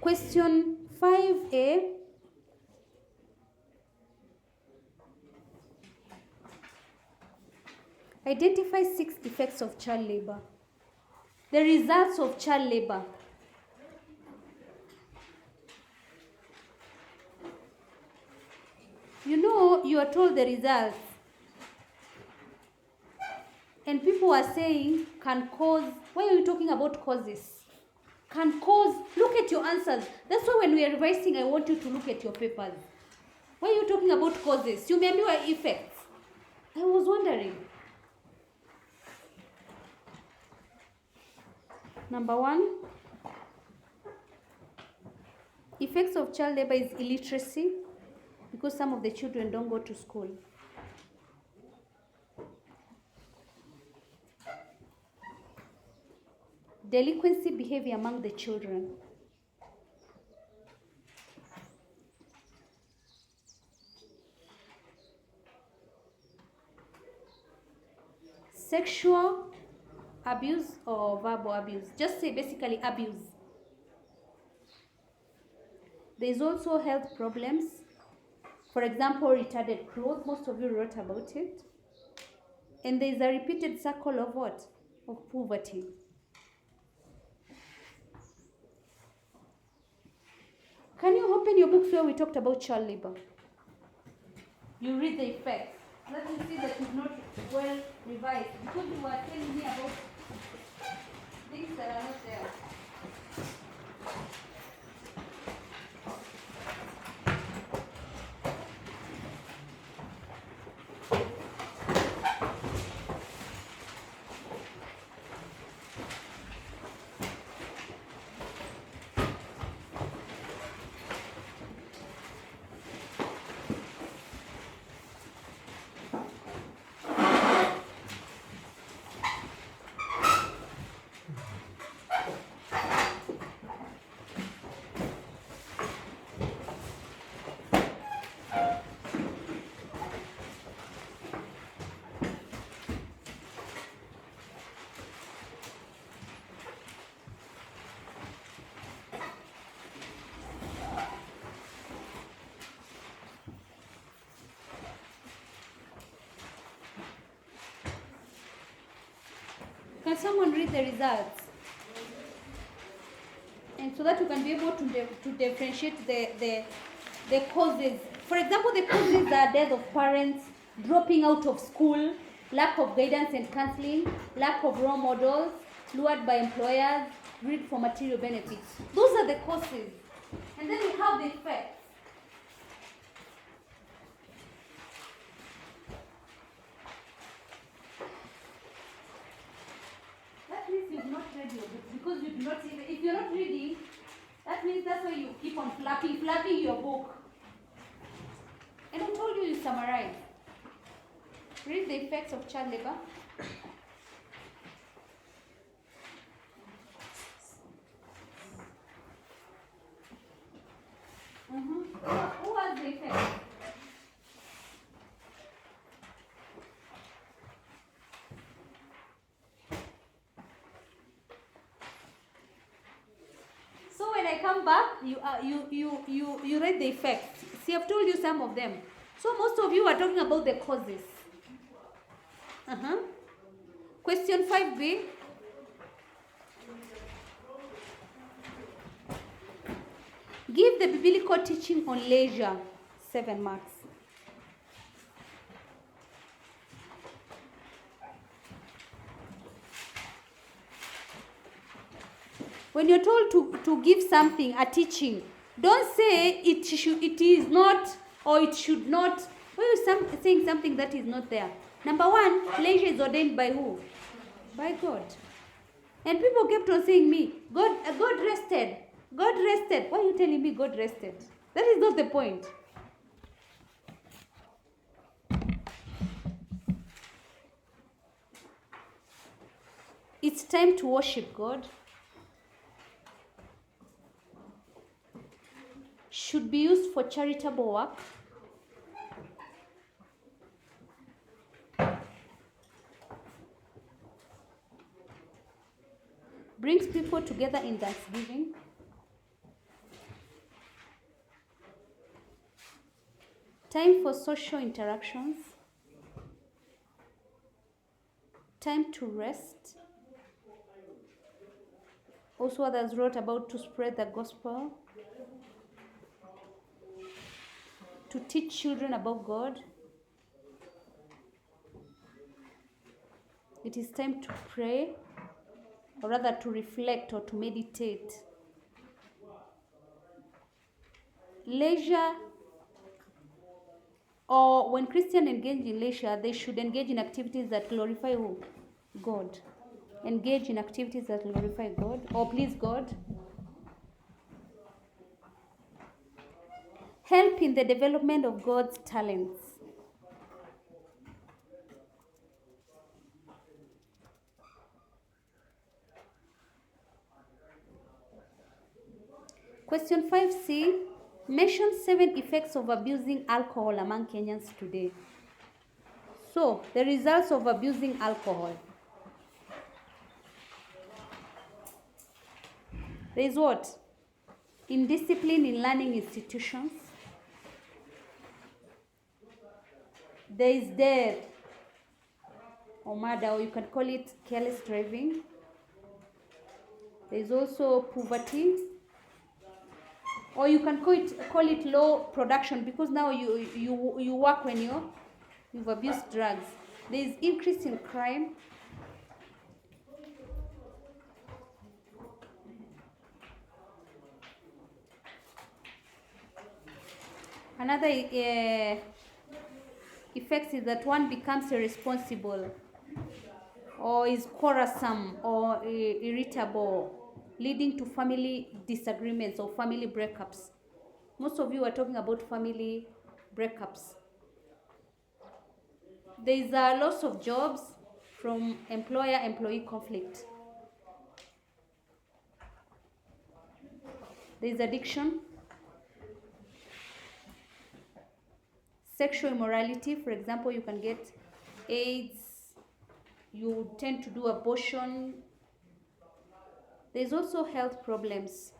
Question 5A. Identify 6 effects of child labor. The results of child labor. You know, you are told the results. And people are saying can cause. Why are you talking about causes? Can cause. Look at your answers. That's why when we are revising, I want you to look at your papers. Why are you talking about causes? You may know effects. I was wondering. Number 1. Effects of child labor is illiteracy, because some of the children don't go to school. Delinquency behavior among the children. Sexual abuse or verbal abuse. Just say basically abuse. There is also health problems. For example, retarded growth. Most of you wrote about it. And there is a repeated cycle of what? Of poverty. Can you open your books where we talked about child labor? You read the effects. Let me see that it's not well revised, because you are telling me about things that are not there. Can someone read the results? And so that you can be able to differentiate the causes. For example, the causes are death of parents, dropping out of school, lack of guidance and counseling, lack of role models, lured by employers, greed for material benefits. Those are the causes. And then we have the effects. That means you've not read your book, because you do not see. If you're not reading, that means that's why you keep on flapping your book. And I told you summarize. Read the effects of child labor. Who has the effects? So when I come back, you read the effects. See, I've told you some of them. So most of you are talking about the causes. Question 5B. Give the biblical teaching on leisure. 7 marks. When you're told to give something, a teaching, don't say it is not, or it should not. Why are you saying something that is not there? Number 1, leisure is ordained by who? By God. And people kept on saying me, God rested. God rested. Why are you telling me God rested? That is not the point. It's time to worship God. Should be used for charitable work. Brings people together in thanksgiving. Time for social interactions. Time to rest. Also, others wrote about to spread the gospel, to teach children about God. It is time to pray, or rather to reflect or to meditate. Leisure, or when Christians engage in leisure, they should engage in activities that glorify who? God. Engage in activities that glorify God or please God. Help in the development of God's talents. Question 5C, mention 7 effects of abusing alcohol among Kenyans today. So, the results of abusing alcohol. There is what? Indiscipline in learning institutions. There is death or murder, or you can call it careless driving. There is also poverty, or you can call it low production, because now you work when you've abused drugs. There is increase in crime. Another effect is that one becomes irresponsible, or is quarrelsome, or irritable, leading to family disagreements or family breakups. Most of you are talking about family breakups. There is a loss of jobs from employer-employee conflict. There is addiction. Sexual immorality, for example, you can get AIDS, you tend to do abortion. There's also health problems.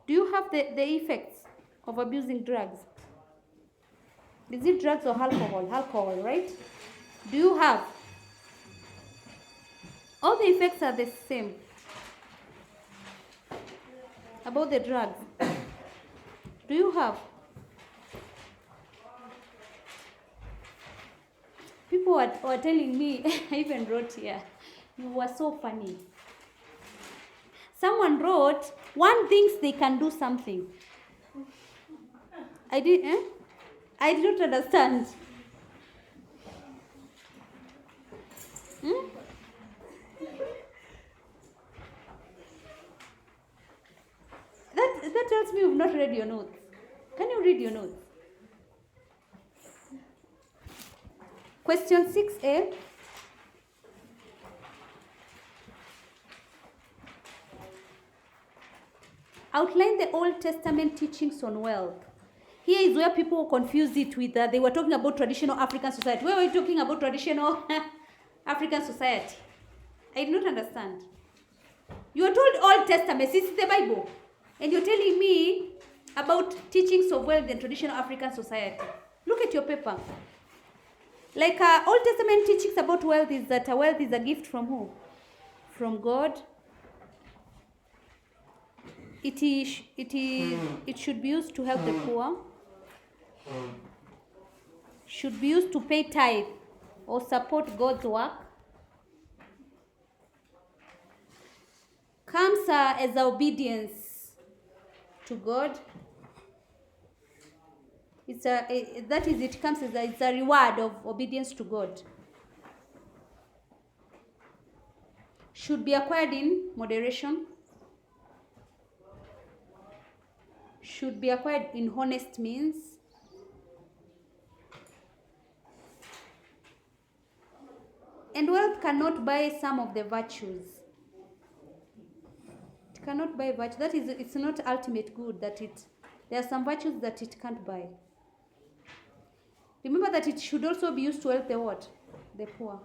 Do you have the effects of abusing drugs? Is it drugs or alcohol? Alcohol, right? Do you have? All the effects are the same about the drugs. Do you have? People were telling me, I even wrote here, you were so funny. Someone wrote, one thinks they can do something. I did not understand. That tells me you've not read your notes. Can you read your notes? Question 6A. Outline the Old Testament teachings on wealth. Here is where people confuse it with, they were talking about traditional African society. Where were you talking about traditional African society? I did not understand. You are told Old Testament, this is the Bible. And you're telling me about teachings of wealth in traditional African society. Look at your paper. Like Old Testament teachings about wealth is that wealth is a gift from who? From God. It should be used to help the poor. Should be used to pay tithe or support God's work. Comes as obedience to God. It comes as it's a reward of obedience to God. Should be acquired in moderation. Should be acquired in honest means. And wealth cannot buy some of the virtues. It cannot buy virtue. That is, it's not ultimate good. There are some virtues that it can't buy. Remember that it should also be used to help the what? The poor.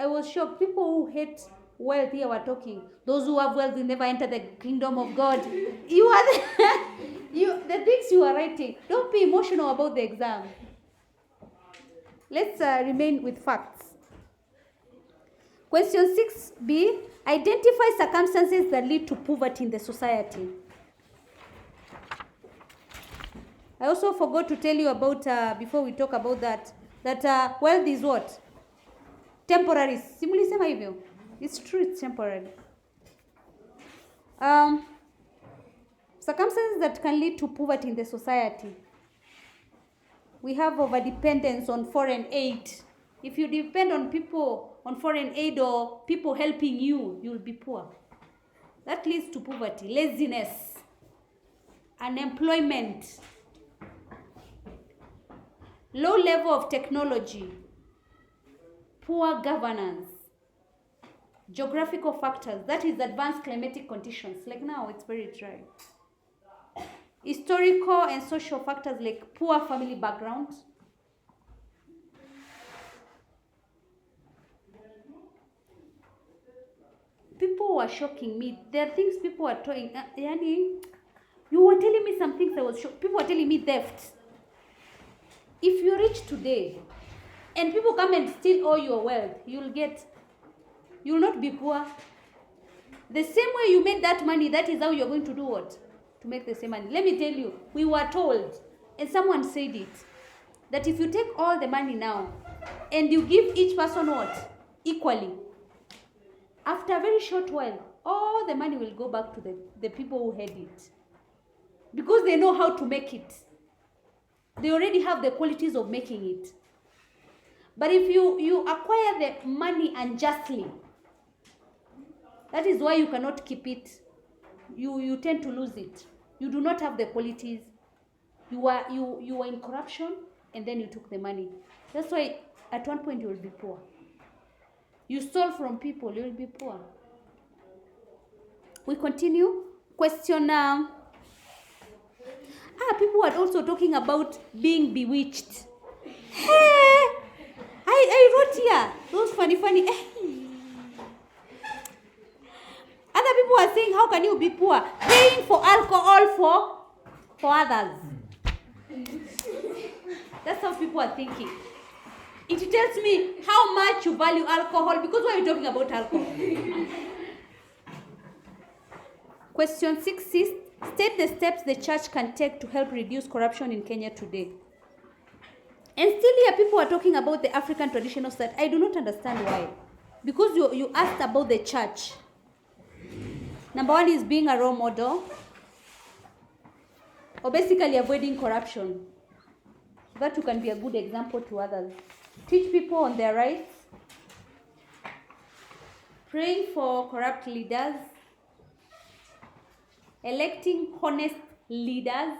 I was shocked. People who hate wealth here we're talking. Those who have wealth will never enter the kingdom of God. You are the things you are writing. Don't be emotional about the exam. Let's remain with facts. Question 6b. Identify circumstances that lead to poverty in the society. I also forgot to tell you about, before we talk about that wealth is what? Temporary. Simulisema hivyo. It's true, it's temporary. Circumstances that can lead to poverty in the society. We have overdependence on foreign aid. If you depend on people, on foreign aid or people helping you, you'll be poor. That leads to poverty. Laziness, unemployment, low level of technology, poor governance, geographical factors, that is advanced climatic conditions. Like now, it's very dry. Historical and social factors like poor family background, people were shocking me. There are things people are telling. You were telling me some things I was shocked. People were telling me theft. If you're rich today, and people come and steal all your wealth, you'll not be poor. The same way you made that money, that is how you're going to do what? To make the same money. Let me tell you, we were told, and someone said it, that if you take all the money now, and you give each person what? Equally. After a very short while, all the money will go back to the people who had it. Because they know how to make it. They already have the qualities of making it. But if you acquire the money unjustly, that is why you cannot keep it. You tend to lose it. You do not have the qualities. You are in corruption, and then you took the money. That's why at one point you will be poor. You stole from people, you will be poor. We continue. Question people are also talking about being bewitched. Hey, I wrote here those funny. Other people are saying, how can you be poor? Paying for alcohol for others. That's how people are thinking. It tells me how much you value alcohol, because why are you talking about alcohol? Question 6 is, state the steps the church can take to help reduce corruption in Kenya today. And still here people are talking about the African traditional state. I do not understand why. Because you asked about the church. Number 1 is being a role model, or basically avoiding corruption, so that you can be a good example to others. Teach people on their rights. Praying for corrupt leaders. Electing honest leaders.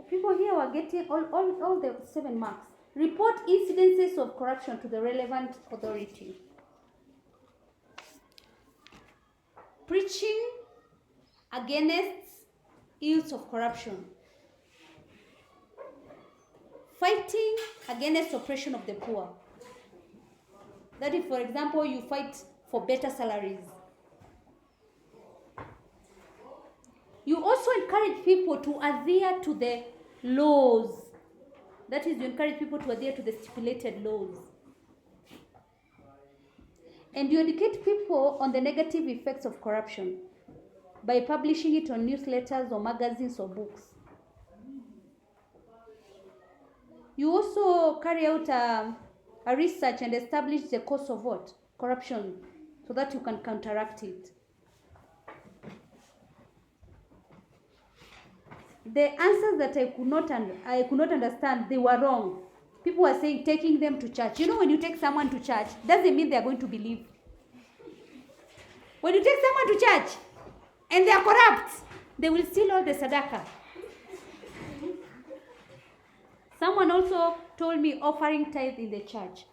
People here were getting all the 7 marks. Report incidences of corruption to the relevant authority. Preaching against ills of corruption. Fighting against oppression of the poor. That is, for example, you fight for better salaries. You also encourage people to adhere to the laws. That is, you encourage people to adhere to the stipulated laws. And you educate people on the negative effects of corruption by publishing it on newsletters or magazines or books. You also carry out a research and establish the cause of what? Corruption, so that you can counteract it. The answers that I could not understand, they were wrong. People were saying taking them to church. You know, when you take someone to church, doesn't mean they are going to believe. When you take someone to church and they are corrupt, they will steal all the sadaka. Someone also told me offering tithe in the church.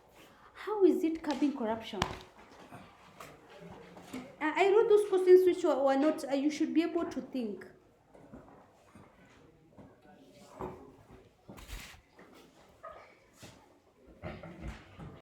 How is it curbing corruption? I wrote those questions which were not, you should be able to think.